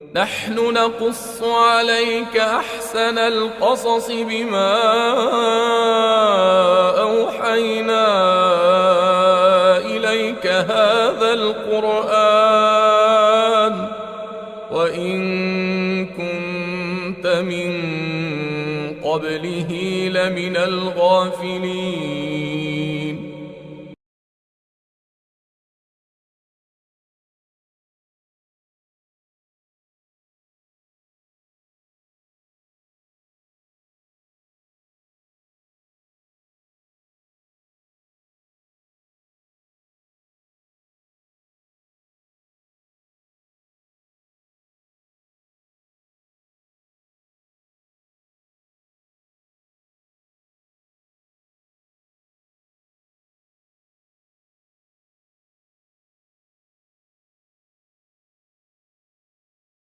نحن نقص عليك أحسن القصص بما أوحينا إليك هذا القرآن وإن كنت من قبله لمن الغافلين.